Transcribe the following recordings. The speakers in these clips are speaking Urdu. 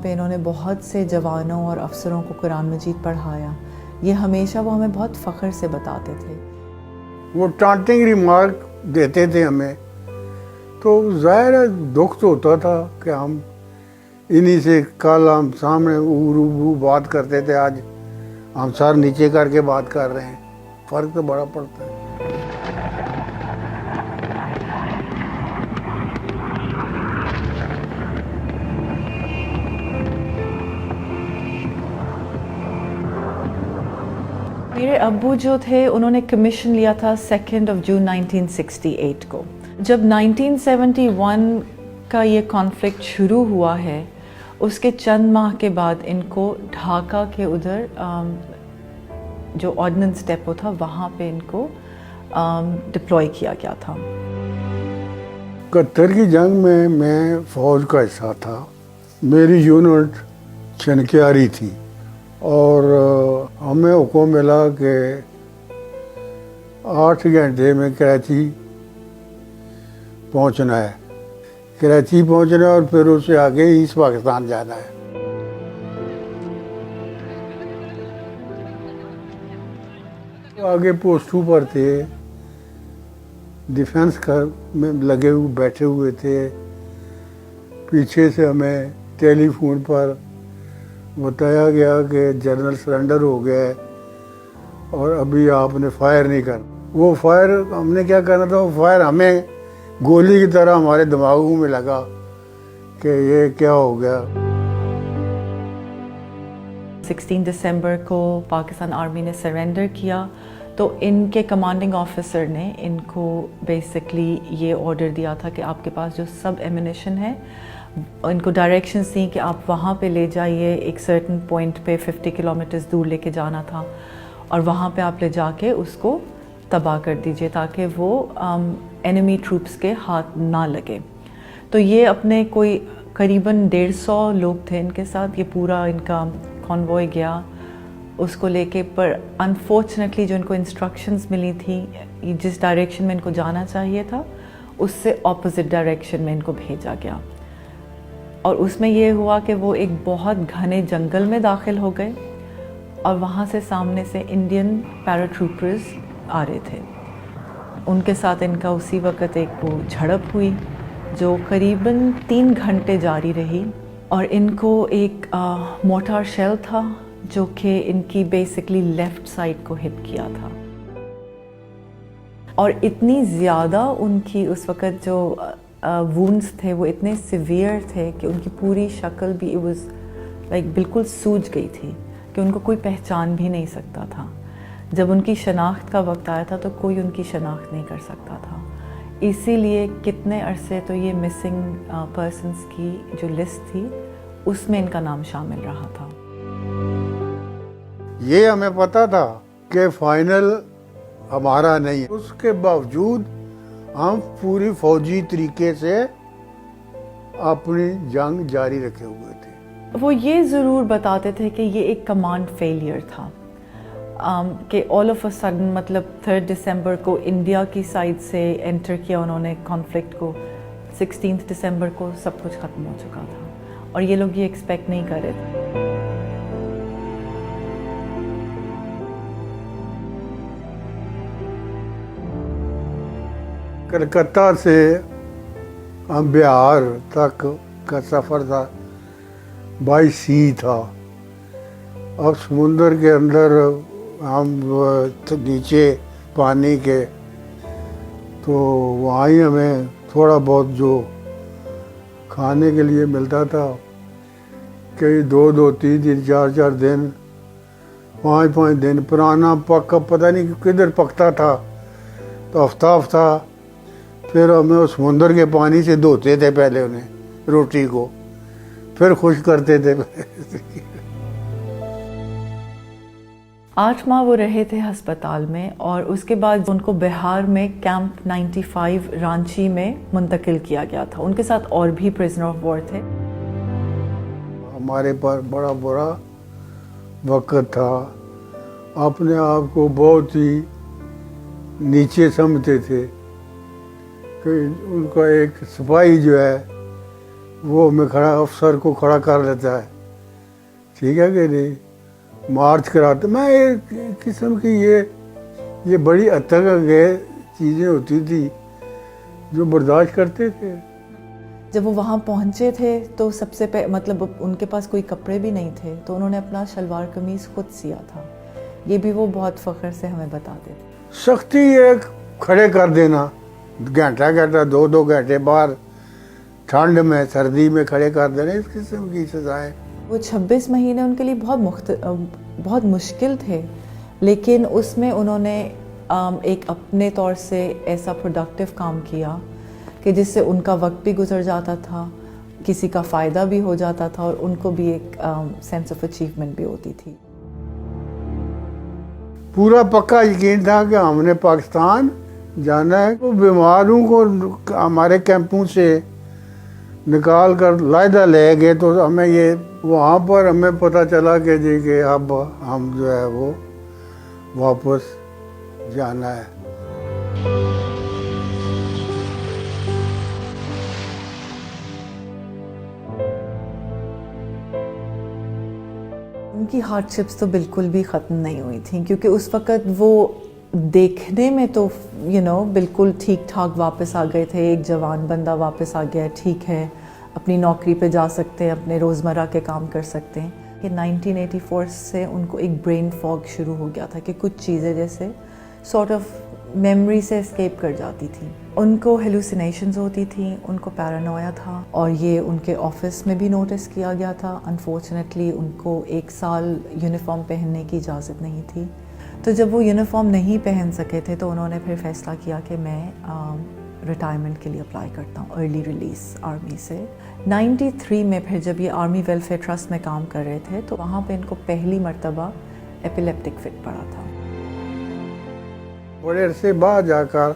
پہ انہوں نے بہت سے جوانوں اور افسروں کو قرآن مجید پڑھایا. یہ ہمیشہ وہ ہمیں بہت فخر سے بتاتے تھے. وہ ٹانٹنگ ریمارک دیتے تھے ہمیں تو ظاہر ہے دکھ تو ہوتا تھا کہ ہم انہی سے کل ہم سامنے روبرو بات کرتے تھے، آج ہم سر نیچے کر کے بات کر رہے ہیں. فرق تو بڑا پڑتا ہے. میرے ابو جو تھے انہوں نے کمیشن لیا تھا 2 جون 1968 کو. جب 1971 کا یہ کانفلکٹ شروع ہوا ہے اس کے چند ماہ کے بعد ان کو ڈھاکہ کے ادھر جو آرڈننس ڈیپو تھا وہاں پہ ان کو ڈپلوائے کیا گیا تھا. 71 کی جنگ میں فوج کا حصہ تھا. میری یونٹ چنکیاری تھی اور ہمیں حکم ملا کہ 8 گھنٹے میں کراچی پہنچنا ہے. کراچی پہنچنا ہے اور پھر اس سے آگے ایسٹ پاکستان جانا ہے. آگے پوسٹوں پر تھے، ڈیفینس میں لگے ہوئے بیٹھے ہوئے تھے. پیچھے سے ہمیں ٹیلی فون پر بتایا گیا کہ جنرل سرنڈر ہو گیا ہے اور ابھی آپ نے فائر نہیں کرنا. وہ فائر ہم نے کیا کرنا تھا، وہ فائر ہمیں گولی کی طرح ہمارے دماغوں میں لگا کہ یہ کیا ہو گیا. 16 دسمبر کو پاکستان آرمی نے سرنڈر کیا تو ان کے کمانڈنگ آفیسر نے ان کو بیسکلی یہ آرڈر دیا تھا کہ آپ کے پاس جو سب ایمونیشن ہے ان کو ڈائریکشنز دیں کہ آپ وہاں پہ لے جائیے. ایک سرٹن پوائنٹ پہ 50 کلومیٹرز دور لے کے جانا تھا اور وہاں پہ آپ لے جا کے اس کو تباہ کر دیجئے تاکہ وہ انیمی ٹروپس کے ہاتھ نہ لگے. تو یہ اپنے کوئی قریباً 150 لوگ تھے ان کے ساتھ. یہ پورا ان کا کانوائے گیا اس کو لے کے، پر انفارچونیٹلی جو ان کو انسٹرکشنز ملی تھی جس ڈائریکشن میں ان کو جانا چاہیے تھا اس سے اپوزٹ ڈائریکشن میں ان کو بھیجا گیا. اور اس میں یہ ہوا کہ وہ ایک بہت گھنے جنگل میں داخل ہو گئے اور وہاں سے سامنے سے انڈین پیراٹروپرز آ رہے تھے. ان کے ساتھ ان کا اسی وقت ایک وہ جھڑپ ہوئی جو قریباً 3 گھنٹے جاری رہی اور ان کو ایک مورٹار شیل تھا جو کہ ان کی بیسکلی لیفٹ سائڈ کو ہٹ کیا تھا. اور اتنی زیادہ ان کی اس وقت جو وونڈز تھے وہ اتنے سیویئر تھے کہ ان کی پوری شکل بھی واز لائک بالکل سوج گئی تھی کہ ان کو کوئی پہچان بھی نہیں سکتا تھا. جب ان کی شناخت کا وقت آیا تھا تو کوئی ان کی شناخت نہیں کر سکتا تھا. اسی لیے کتنے عرصے تو یہ مسنگ پرسنز کی جو لسٹ تھی اس میں ان کا نام شامل رہا تھا. یہ ہمیں پتا تھا کہ فائنل ہمارا نہیں ہے، اس کے باوجود ہم پوری فوجی طریقے سے اپنی جنگ جاری رکھے ہوئے تھے. وہ یہ ضرور بتاتے تھے کہ یہ ایک کمانڈ فیلئر تھا کہ آل آف اے سڈن مطلب 3 دسمبر کو انڈیا کی سائڈ سے انٹر کیا انہوں نے کانفلکٹ کو. 16 دسمبر کو سب کچھ ختم ہو چکا تھا اور یہ لوگ یہ ایکسپیکٹ نہیں کر رہے تھے. کلکتہ سے ہم بہار تک کا سفر تھا، بائی سی تھا. اب سمندر کے اندر ہم نیچے پانی کے تو وہاں ہی ہمیں تھوڑا بہت جو کھانے کے لیے ملتا تھا کئی 2 3 دن 4 دن 5 دن پرانا پکا پتہ نہیں کدھر پکتا تھا تو ہفتہ پھر ہمیں اس سمندر کے پانی سے دھوتے تھے پہلے انہیں روٹی کو، پھر خشک کرتے تھے. 8 ماہ وہ رہے تھے ہسپتال میں اور اس کے بعد ان کو بہار میں کیمپ 95 رانچی میں منتقل کیا گیا تھا. ان کے ساتھ اور بھی پرزنر آف وار تھے. ہمارے پر بڑا برا وقت تھا، اپنے آپ کو بہت ہی نیچے سمجھتے تھے کہ ان کا ایک سپاہی جو ہے وہ ہمیں افسر کو کھڑا کر لیتا ہے ٹھیک ہے کہ نہیں, مارچ کراتے. میں ایک قسم کی یہ بڑی حد تک گئے چیزیں ہوتی تھی جو برداشت کرتے تھے. جب وہ وہاں پہنچے تھے تو سب سے مطلب ان کے پاس کوئی کپڑے بھی نہیں تھے, تو انہوں نے اپنا شلوار قمیص خود سیا تھا. یہ بھی وہ بہت فخر سے ہمیں بتاتے تھے. سختی ایک کھڑے کر دینا, گھنٹہ 2 گھنٹے باہر ٹھنڈ میں سردی میں کھڑے کر دینا, اس قسم کی سزائیں. وہ 26 مہینے ان کے لیے بہت مشکل تھے, لیکن اس میں انہوں نے ایک اپنے طور سے ایسا پروڈکٹیو کام کیا کہ جس سے ان کا وقت بھی گزر جاتا تھا, کسی کا فائدہ بھی ہو جاتا تھا, اور ان کو بھی ایک سینس آف اچیومنٹ بھی ہوتی تھی. پورا پکا یقین تھا کہ ہم نے پاکستان جانا ہے. تو بیماروں کو ہمارے کیمپوں سے نکال کر علیحدہ لے گئے, تو ہمیں یہ وہاں پر ہمیں پتہ چلا کہ جی کہ اب ہم جو ہے وہ واپس جانا ہے. ان کی ہارڈ شپس تو بالکل بھی ختم نہیں ہوئی تھیں, کیونکہ اس وقت وہ دیکھنے میں تو بالکل ٹھیک ٹھاک واپس آ گئے تھے. ایک جوان بندہ واپس آ گیا, ٹھیک ہے, اپنی نوکری پہ جا سکتے ہیں, اپنے روزمرہ کے کام کر سکتے ہیں. کہ 1984 سے ان کو ایک برین فاگ شروع ہو گیا تھا کہ کچھ چیزیں جیسے سارٹ آف میموری سے اسکیپ کر جاتی تھیں. ان کو ہیلوسینیشنز ہوتی تھیں, ان کو پیرانویا تھا, اور یہ ان کے آفس میں بھی نوٹس کیا گیا تھا. انفارچونیٹلی ان کو 1 سال یونیفارم پہننے کی اجازت نہیں تھی. تو جب وہ یونیفارم نہیں پہن سکے تھے تو انہوں نے پھر فیصلہ کیا کہ میں ریٹائرمنٹ کے لیے اپلائی کرتا ہوں, ارلی ریلیز آرمی سے. 93 میں پھر جب یہ آرمی ویلفیئر ٹرسٹ میں کام کر رہے تھے تو وہاں پہ ان کو پہلی مرتبہ ایپیلیپٹک فٹ پڑا تھا. بڑے عرصے بعد جا کر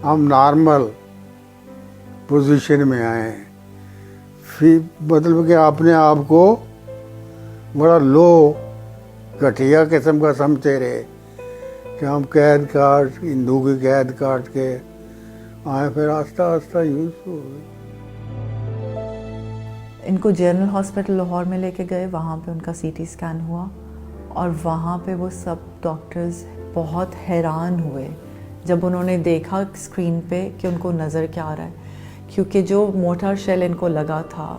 ہم نارمل پوزیشن میں آئے ہیں. مطلب کہ اپنے آپ کو بڑا لو گھٹیا قسم کا سمجھتے رہے کہ ہم قید کاٹ, ہندو کی قید کاٹ کے آئے. پھر آہستہ آہستہ یوز ہو گئے. ان کو جنرل ہاسپٹل لاہور میں لے کے گئے, وہاں پہ ان کا CT اسکین ہوا, اور وہاں پہ وہ سب ڈاکٹرز بہت حیران ہوئے جب انہوں نے دیکھا اسکرین پہ کہ ان کو نظر کیا آ رہا ہے. کیونکہ جو مورٹر شیل ان کو لگا تھا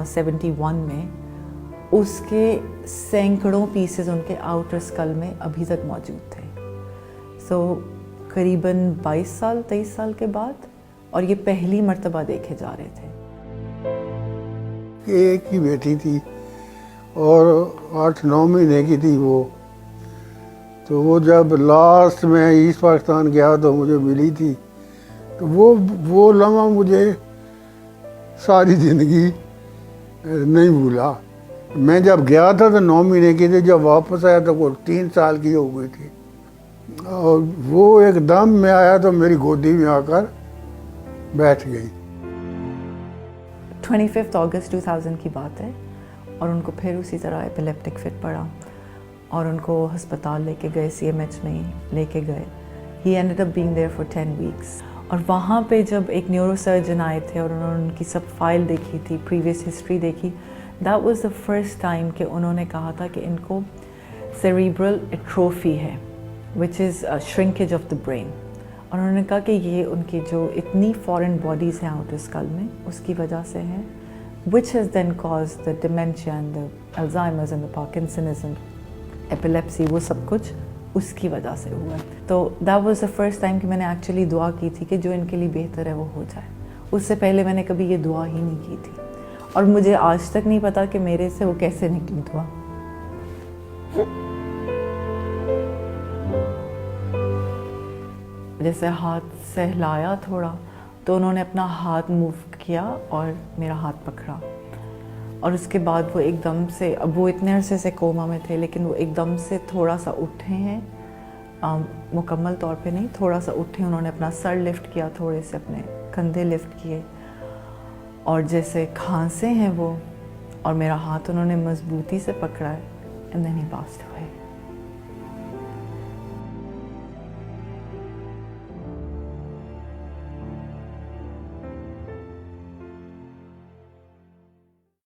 71 میں, اس کے سینکڑوں پیسز ان کے آؤٹر اسکل میں ابھی تک موجود تھے. سو قریباً 23 سال کے بعد, اور یہ پہلی مرتبہ دیکھے جا رہے تھے. ایک ہی بیٹی تھی اور 8-9 مہینے کی تھی وہ. تو وہ جب لاسٹ میں ایسٹ پاکستان گیا تو مجھے ملی تھی. تو وہ لمحہ مجھے ساری زندگی نہیں بھولا. میں جب گیا تھا تو 9 مہینے کی تھی, جب واپس آیا تو وہ 3 سال کی ہو گئی تھی. اور وہ ایک دم میں آیا تو میری گودی میں آ کر بیٹھ گئی. 25 اگست 2000 کی بات ہے, اور ان کو پھر اسی طرح ایپیلیپٹک فٹ پڑا, اور ان کو ہسپتال لے کے گئے, CMH میں لے کے گئے. He ended up being there for 10 weeks. اور وہاں پہ جب ایک نیورو سرجن آئے تھے اور انہوں نے ان کی سب فائل دیکھی تھی, پریویس ہسٹری دیکھی, that was the first time کہ انہوں نے کہا تھا کہ ان کو cerebral atrophy ہے, which is a shrinkage of the brain. اور انہوں نے کہا کہ یہ ان کی جو اتنی فورن باڈیز ہیں آؤٹر اسکل میں, اس کی وجہ سے ہیں, which has then caused the dementia and the Alzheimer's and the Parkinsonism, epilepsy, وہ سب کچھ اس کی وجہ سے ہوا ہے. تو that was the first time کہ میں نے ایکچولی دعا کی تھی کہ جو ان کے لیے بہتر ہے وہ ہو جائے. اس سے پہلے میں نے کبھی یہ دعا ہی نہیں کی تھی, اور مجھے آج تک نہیں پتا کہ میرے سے وہ کیسے نکلی دعا. جیسے ہاتھ سے ہلایا تھوڑا تو انہوں نے اپنا ہاتھ موو کیا اور میرا ہاتھ پکڑا, اور اس کے بعد وہ ایک دم سے, اب وہ اتنے عرصے سے کوما میں تھے لیکن وہ ایک دم سے تھوڑا سا اٹھے ہیں, مکمل طور پہ نہیں, تھوڑا سا اٹھے. انہوں نے اپنا سر لفٹ کیا, تھوڑے سے اپنے کندھے لفٹ کیے, اور جیسے کھانسے ہیں وہ, اور میرا ہاتھ انہوں نے مضبوطی سے پکڑا ہے, and then he passed away.